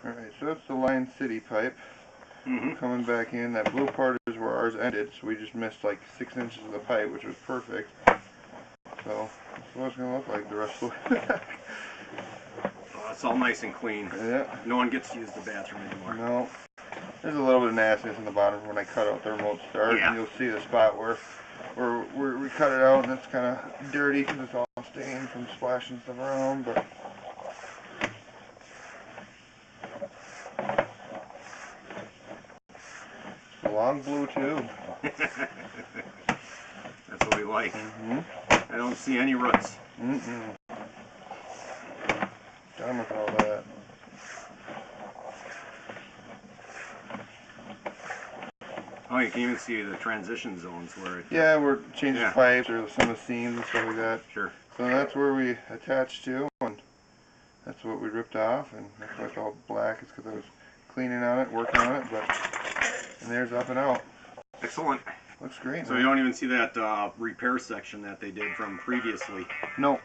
Alright, so that's the Line City pipe. Coming back in. That blue part is where ours ended, so we just missed like 6 inches of the pipe, which was perfect. So that's what it's going to look like the rest of the way back. Oh, it's all nice and clean. Yeah. No one gets to use the bathroom anymore. No. There's a little bit of nastiness in the bottom when I cut out the remote start. Yeah. And you'll see the spot where we cut it out, and it's kind of dirty because it's all stained from splashing stuff around. But it's a long blue too. That's what we like. I don't see any roots. Done with all that. Oh, you can even see the transition zones where it... Yeah, we're changing pipes or some of the seams and stuff like that. Sure. So that's where we attached to, and that's what we ripped off, and that's why it's all black. It's because I was cleaning on it, working on it, and there's up and out. Excellent. Looks great. So you don't even see that repair section that they did from previously. No.